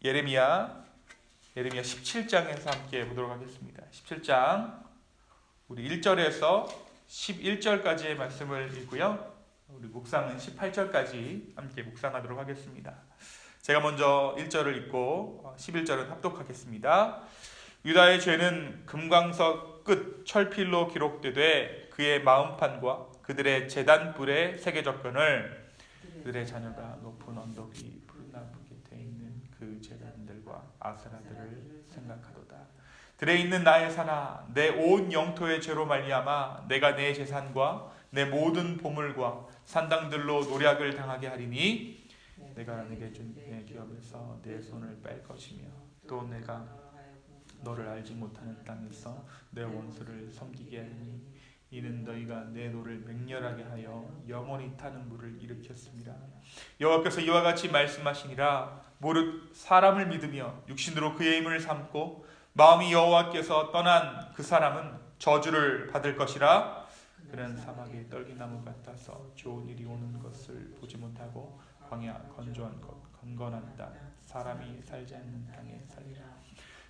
예레미야 17장에서 함께 보도록 하겠습니다. 17장 우리 1절에서 11절까지의 말씀을 읽고요. 우리 묵상은 18절까지 함께 묵상하도록 하겠습니다. 제가 먼저 1절을 읽고 11절은 합독하겠습니다. 유다의 죄는 금광석 끝 철필로 기록되되 그의 마음판과 그들의 제단불에 새겨졌거늘 그들의 자녀가 높은 언덕 위 푸른 나무에 돼 있는 그 제단들과 아세라들을 생각하도다. 들에 있는 나의 산아, 내 온 영토의 죄로 말미암아 내가 내 재산과 내 모든 보물과 산당들로 노략을 당하게 하리니 내가 내게 준 내 기업에서 내 손을 뺄 것이며 또 내가 너를 알지 못하는 땅에서 내 원수를 섬기게 하리니 이는 너희가 내 노를 맹렬하게 하여 영원히 타는 물을 일으켰습니다. 여호와께서 이와 같이 말씀하시니라. 무릇 사람을 믿으며 육신으로 그의 힘을 삼고 마음이 여호와께서 떠난 그 사람은 저주를 받을 것이라. 그는 사막의 떨기나무 같아서 좋은 일이 오는 것을 보지 못하고 광야 건조한 것 건건한 땅 사람이 살지 않는 땅에 살리라.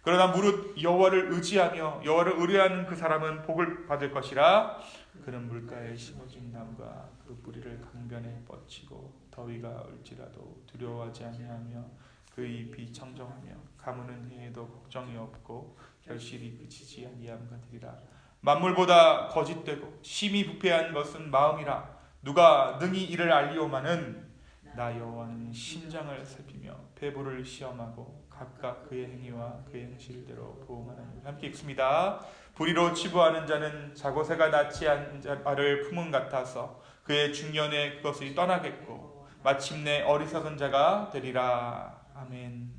그러나 무릇 여호와를 의지하며 여호와를 의뢰하는 그 사람은 복을 받을 것이라. 그는 물가에 심어진 나무가 그 뿌리를 강변에 뻗치고 더위가 올지라도 두려워하지 아니하며 그 잎이 청정하며 가무는 해에도 걱정이 없고 결실이 그치지 아니함 같으리라. 만물보다 거짓되고 심히 부패한 것은 마음이라. 누가 능히 이를 알리오마는 나 여호와는 심장을 살피며 배부를 시험하고 각각 그의 행위와 그의 행실대로 보응하나니. 함께 읽습니다. 불의로 치부하는 자는 자고새가 낳지 않은 알을 품은 같아서 그의 중년에 그것이 떠나겠고 마침내 어리석은 자가 되리라. 아멘.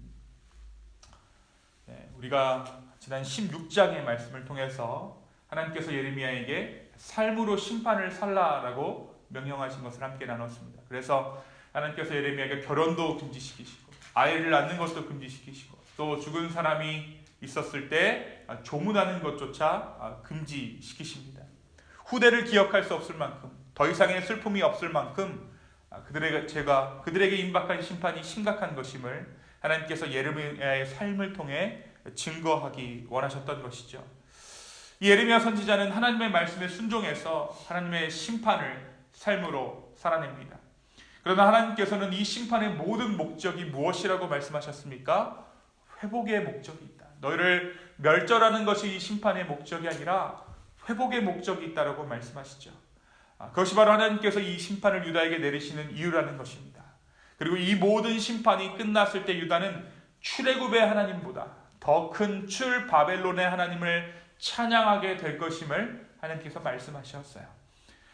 네, 우리가 지난 16장의 말씀을 통해서 하나님께서 예레미야에게 삶으로 심판을 살라라고 명령하신 것을 함께 나눴습니다. 그래서 하나님께서 예레미야에게 결혼도 금지시키시고 아이를 낳는 것도 금지시키시고 또 죽은 사람이 있었을 때 조문하는 것조차 금지시키십니다. 후대를 기억할 수 없을 만큼 더 이상의 슬픔이 없을 만큼 그들의 죄가 그들에게 임박한 심판이 심각한 것임을 하나님께서 예레미야의 삶을 통해 증거하기 원하셨던 것이죠. 이 예레미야 선지자는 하나님의 말씀에 순종해서 하나님의 심판을 삶으로 살아냅니다. 그러나 하나님께서는 이 심판의 모든 목적이 무엇이라고 말씀하셨습니까? 회복의 목적이 있다. 너희를 멸절하는 것이 이 심판의 목적이 아니라 회복의 목적이 있다라고 말씀하시죠. 그것이 바로 하나님께서 이 심판을 유다에게 내리시는 이유라는 것입니다. 그리고 이 모든 심판이 끝났을 때 유다는 출애굽의 하나님보다 더 큰 출 바벨론의 하나님을 찬양하게 될 것임을 하나님께서 말씀하셨어요.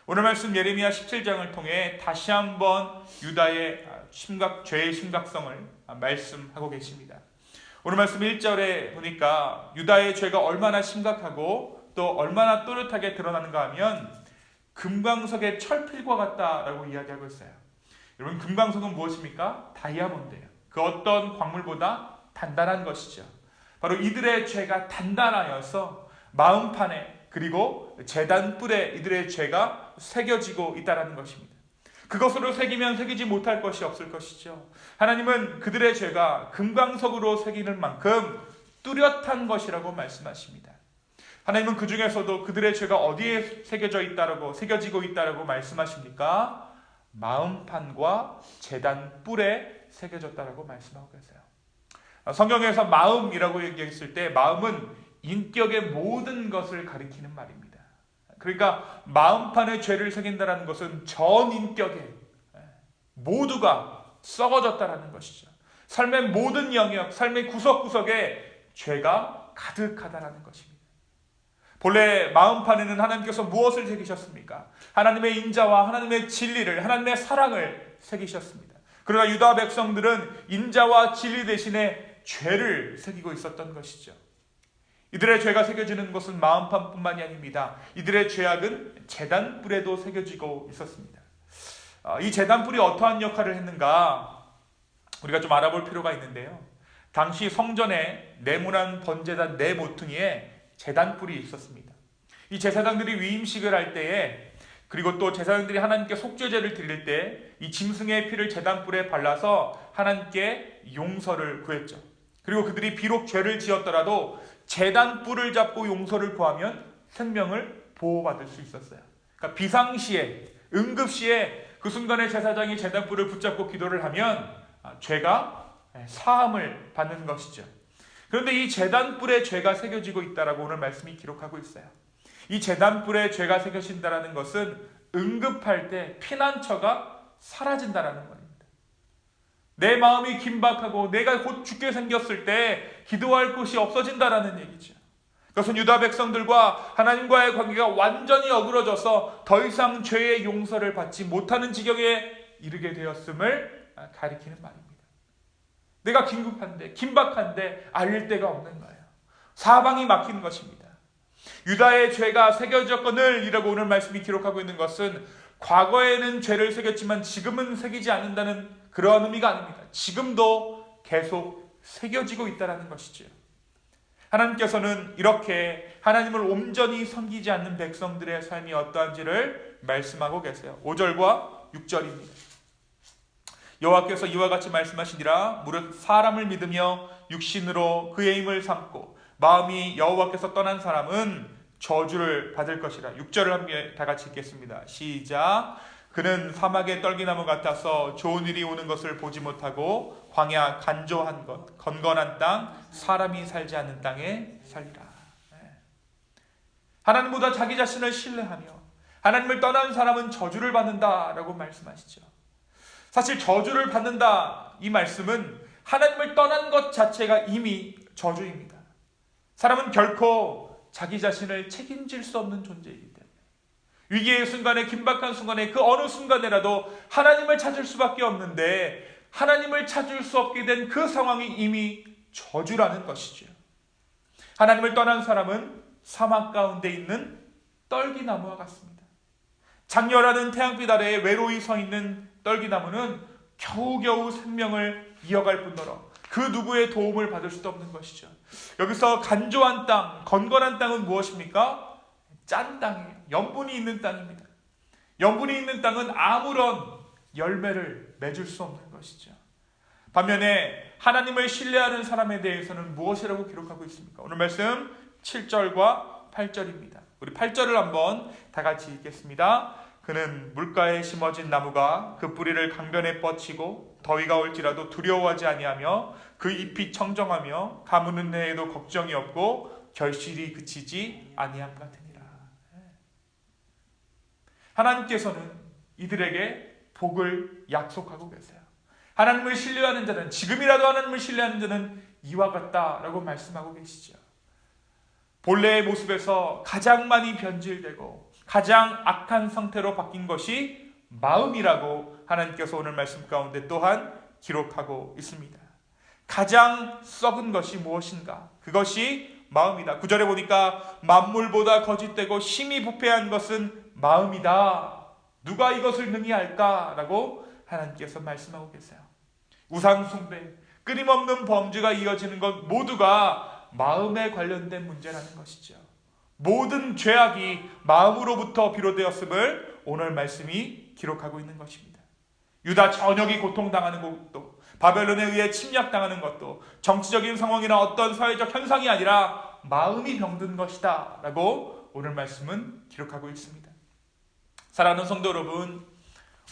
오늘 말씀 예레미야 17장을 통해 다시 한번 유다의 죄의 심각성을 말씀하고 계십니다. 오늘 말씀 1절에 보니까 유다의 죄가 얼마나 심각하고 또 얼마나 또렷하게 드러나는가 하면 금광석의 철필과 같다라고 이야기하고 있어요. 여러분, 금광석은 무엇입니까? 다이아몬드예요. 그 어떤 광물보다 단단한 것이죠. 바로 이들의 죄가 단단하여서 마음판에 그리고 제단뿔에 이들의 죄가 새겨지고 있다는 것입니다. 그것으로 새기면 새기지 못할 것이 없을 것이죠. 하나님은 그들의 죄가 금광석으로 새기는 만큼 뚜렷한 것이라고 말씀하십니다. 하나님은 그 중에서도 그들의 죄가 어디에 새겨지고 있다라고 말씀하십니까? 마음판과 제단뿔에 새겨졌다라고 말씀하고 계세요. 성경에서 마음이라고 얘기했을 때 마음은 인격의 모든 것을 가리키는 말입니다. 그러니까 마음판에 죄를 새긴다는 것은 전 인격에 모두가 썩어졌다는 것이죠. 삶의 모든 영역, 삶의 구석구석에 죄가 가득하다는 것입니다. 본래 마음판에는 하나님께서 무엇을 새기셨습니까? 하나님의 인자와 하나님의 진리를, 하나님의 사랑을 새기셨습니다. 그러나 유다 백성들은 인자와 진리 대신에 죄를 새기고 있었던 것이죠. 이들의 죄가 새겨지는 것은 마음판뿐만이 아닙니다. 이들의 죄악은 제단뿔에도 새겨지고 있었습니다. 이 제단뿔이 어떠한 역할을 했는가 우리가 좀 알아볼 필요가 있는데요. 당시 성전에 네모난 번제단 네 모퉁이에 제단뿔이 있었습니다. 이 제사장들이 위임식을 할 때에 그리고 또 제사장들이 하나님께 속죄제를 드릴 때 이 짐승의 피를 제단뿔에 발라서 하나님께 용서를 구했죠. 그리고 그들이 비록 죄를 지었더라도 제단 뿔을 잡고 용서를 구하면 생명을 보호받을 수 있었어요. 그러니까 비상시에, 응급시에 그 순간에 제사장이 제단 뿔을 붙잡고 기도를 하면 죄가 사함을 받는 것이죠. 그런데 이 제단 뿔에 죄가 새겨지고 있다라고 오늘 말씀이 기록하고 있어요. 이 제단 뿔에 죄가 새겨진다라는 것은 응급할 때 피난처가 사라진다라는 겁니다. 내 마음이 긴박하고 내가 곧 죽게 생겼을 때 기도할 곳이 없어진다라는 얘기죠. 그것은 유다 백성들과 하나님과의 관계가 완전히 어그러져서 더 이상 죄의 용서를 받지 못하는 지경에 이르게 되었음을 가리키는 말입니다. 내가 긴급한데, 긴박한데 알릴 데가 없는 거예요. 사방이 막힌 것입니다. 유다의 죄가 새겨졌거늘 이라고 오늘 말씀이 기록하고 있는 것은 과거에는 죄를 새겼지만 지금은 새기지 않는다는 그러한 의미가 아닙니다. 지금도 계속 새겨지고 있다는 것이죠. 하나님께서는 이렇게 하나님을 온전히 섬기지 않는 백성들의 삶이 어떠한지를 말씀하고 계세요. 5절과 6절입니다. 여호와께서 이와 같이 말씀하시니라. 무릇 사람을 믿으며 육신으로 그의 힘을 삼고 마음이 여호와께서 떠난 사람은 저주를 받을 것이라. 6절을 함께 다 같이 읽겠습니다. 시작. 그는 사막의 떨기나무 같아서 좋은 일이 오는 것을 보지 못하고 광야 간조한 것 건건한 땅 사람이 살지 않는 땅에 살리라. 하나님보다 자기 자신을 신뢰하며 하나님을 떠난 사람은 저주를 받는다라고 말씀하시죠. 사실 저주를 받는다 이 말씀은 하나님을 떠난 것 자체가 이미 저주입니다. 사람은 결코 자기 자신을 책임질 수 없는 존재이기 때문에 위기의 순간에, 긴박한 순간에, 그 어느 순간에라도 하나님을 찾을 수밖에 없는데 하나님을 찾을 수 없게 된 그 상황이 이미 저주라는 것이죠. 하나님을 떠난 사람은 사막 가운데 있는 떨기나무와 같습니다. 장렬하는 태양빛 아래에 외로이 서 있는 떨기나무는 겨우겨우 생명을 이어갈 뿐더러 그 누구의 도움을 받을 수도 없는 것이죠. 여기서 간조한 땅, 건건한 땅은 무엇입니까? 짠 땅이에요. 염분이 있는 땅입니다. 염분이 있는 땅은 아무런 열매를 맺을 수 없는 것이죠. 반면에 하나님을 신뢰하는 사람에 대해서는 무엇이라고 기록하고 있습니까? 오늘 말씀 7절과 8절입니다. 우리 8절을 한번 다 같이 읽겠습니다. 그는 물가에 심어진 나무가 그 뿌리를 강변에 뻗치고 더위가 올지라도 두려워하지 아니하며 그 잎이 청정하며 가무는 해에도 걱정이 없고 결실이 그치지 아니함 같으니라. 하나님께서는 이들에게 복을 약속하고 계세요. 하나님을 신뢰하는 자는, 지금이라도 하나님을 신뢰하는 자는 이와 같다라고 말씀하고 계시죠. 본래의 모습에서 가장 많이 변질되고 가장 악한 상태로 바뀐 것이 마음이라고 하나님께서 오늘 말씀 가운데 또한 기록하고 있습니다. 가장 썩은 것이 무엇인가? 그것이 마음이다. 9절에 보니까 만물보다 거짓되고 심히 부패한 것은 마음이다. 누가 이것을 능히 알까? 라고 하나님께서 말씀하고 계세요. 우상 숭배, 끊임없는 범죄가 이어지는 것 모두가 마음에 관련된 문제라는 것이죠. 모든 죄악이 마음으로부터 비롯되었음을 오늘 말씀이 기록하고 있는 것입니다. 유다 전역이 고통당하는 것도, 바벨론에 의해 침략당하는 것도 정치적인 상황이나 어떤 사회적 현상이 아니라 마음이 병든 것이다 라고 오늘 말씀은 기록하고 있습니다. 사랑하는 성도 여러분,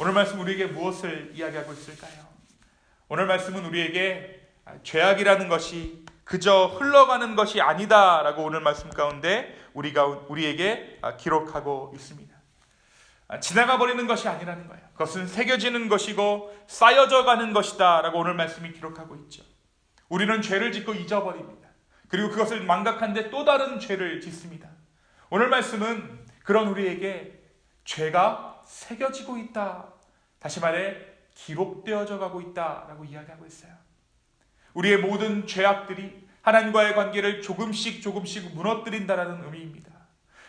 오늘 말씀 우리에게 무엇을 이야기하고 있을까요? 오늘 말씀은 우리에게 죄악이라는 것이 그저 흘러가는 것이 아니다라고 오늘 말씀 가운데 우리에게 기록하고 있습니다. 지나가 버리는 것이 아니라는 거예요. 그것은 새겨지는 것이고 쌓여져 가는 것이다 라고 오늘 말씀이 기록하고 있죠. 우리는 죄를 짓고 잊어버립니다. 그리고 그것을 망각한데 또 다른 죄를 짓습니다. 오늘 말씀은 그런 우리에게 죄가 새겨지고 있다, 다시 말해 기록되어져 가고 있다라고 이야기하고 있어요. 우리의 모든 죄악들이 하나님과의 관계를 조금씩 무너뜨린다라는 의미입니다.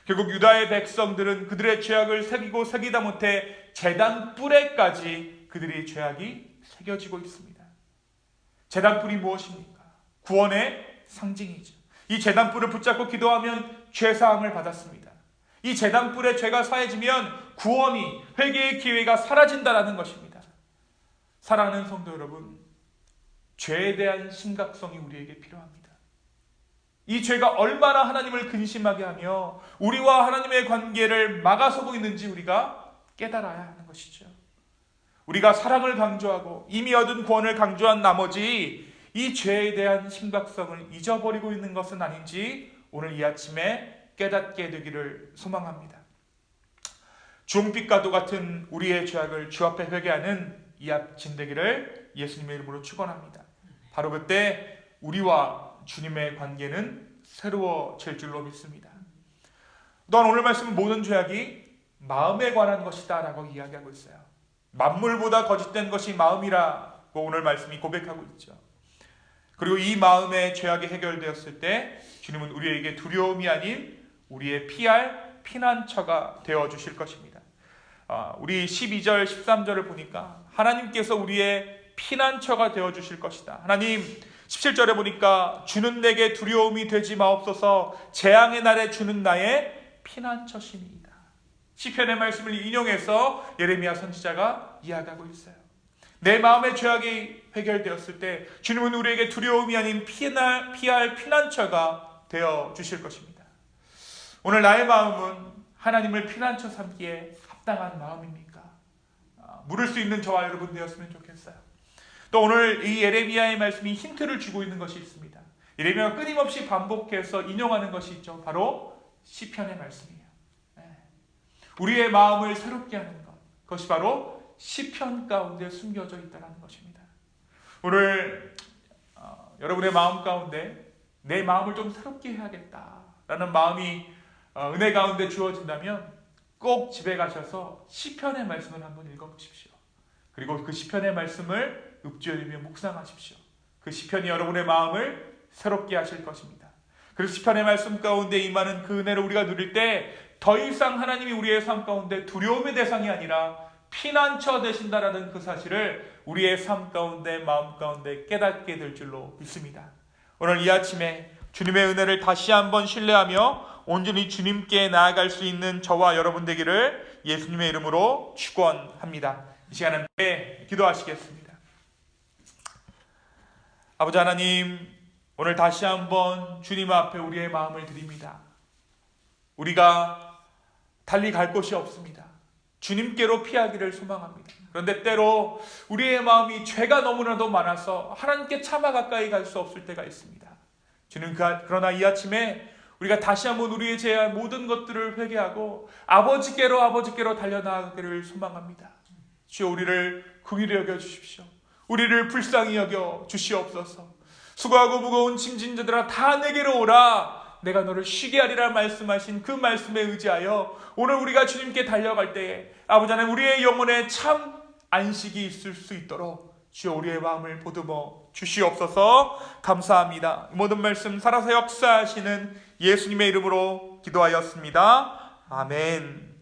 결국 유다의 백성들은 그들의 죄악을 새기다 못해 제단 뿔에까지 그들의 죄악이 새겨지고 있습니다. 제단 뿔이 무엇입니까? 구원의 상징이죠. 이 제단 뿔을 붙잡고 기도하면 죄사함을 받았습니다. 이 제단 뿔에 죄가 사해지면 구원이, 회개의 기회가 사라진다라는 것입니다. 사랑하는 성도 여러분, 죄에 대한 심각성이 우리에게 필요합니다. 이 죄가 얼마나 하나님을 근심하게 하며 우리와 하나님의 관계를 막아서고 있는지 우리가 깨달아야 하는 것이죠. 우리가 사랑을 강조하고 이미 얻은 구원을 강조한 나머지 이 죄에 대한 심각성을 잊어버리고 있는 것은 아닌지 오늘 이 아침에 깨닫게 되기를 소망합니다. 주홍빛과도 같은 우리의 죄악을 주 앞에 회개하는 이 아침 되기를 예수님의 이름으로 축원합니다. 바로 그때 우리와 주님의 관계는 새로워질 줄로 믿습니다. 또한 오늘 말씀은 모든 죄악이 마음에 관한 것이다 라고 이야기하고 있어요. 만물보다 거짓된 것이 마음이라고 오늘 말씀이 고백하고 있죠. 그리고 이 마음의 죄악이 해결되었을 때 주님은 우리에게 두려움이 아닌 우리의 피할 피난처가 되어주실 것입니다. 우리 12절 13절을 보니까 하나님께서 우리의 피난처가 되어주실 것이다. 하나님 17절에 보니까 주는 내게 두려움이 되지 마옵소서 재앙의 날에 주는 나의 피난처시니이다. 시편의 말씀을 인용해서 예레미야 선지자가 이야기하고 있어요. 내 마음의 죄악이 해결되었을 때 주님은 우리에게 두려움이 아닌 피할 피난처가 되어주실 것입니다. 오늘 나의 마음은 하나님을 피난처 삼기에 합당한 마음입니까? 물을 수 있는 저와 여러분 되었으면 좋겠어요. 또 오늘 이 예레미야의 말씀이 힌트를 주고 있는 것이 있습니다. 예레미야가 끊임없이 반복해서 인용하는 것이 있죠. 바로 시편의 말씀이에요. 우리의 마음을 새롭게 하는 것, 그것이 바로 시편 가운데 숨겨져 있다는 것입니다. 오늘 여러분의 마음 가운데 내 마음을 좀 새롭게 해야겠다라는 마음이 은혜 가운데 주어진다면 꼭 집에 가셔서 시편의 말씀을 한번 읽어보십시오. 그리고 그 시편의 말씀을 읊조리며 묵상하십시오. 그 시편이 여러분의 마음을 새롭게 하실 것입니다. 그리고 시편의 말씀 가운데 임하는 그 은혜를 우리가 누릴 때 더 이상 하나님이 우리의 삶 가운데 두려움의 대상이 아니라 피난처 되신다라는 그 사실을 우리의 삶 가운데 마음 가운데 깨닫게 될 줄로 믿습니다. 오늘 이 아침에 주님의 은혜를 다시 한번 신뢰하며 온전히 주님께 나아갈 수 있는 저와 여러분 되기를 예수님의 이름으로 축원합니다. 이 시간에 함께 기도하시겠습니다. 아버지 하나님, 오늘 다시 한번 주님 앞에 우리의 마음을 드립니다. 우리가 달리 갈 곳이 없습니다. 주님께로 피하기를 소망합니다. 그런데 때로 우리의 마음이 죄가 너무나도 많아서 하나님께 차마 가까이 갈 수 없을 때가 있습니다. 주님, 그러나 이 아침에 우리가 다시 한번 우리의 죄와 모든 것들을 회개하고 아버지께로 달려나가기를 소망합니다. 주여, 우리를 긍휼히 여겨 주십시오. 우리를 불쌍히 여겨 주시옵소서. 수고하고 무거운 짐진 자들아 다 내게로 오라. 내가 너를 쉬게 하리라 말씀하신 그 말씀에 의지하여 오늘 우리가 주님께 달려갈 때에 아버지 하나님, 우리의 영혼에 참 안식이 있을 수 있도록 주여 우리의 마음을 보듬어 주시옵소서. 감사합니다. 모든 말씀 살아서 역사하시는 예수님의 이름으로 기도하였습니다. 아멘.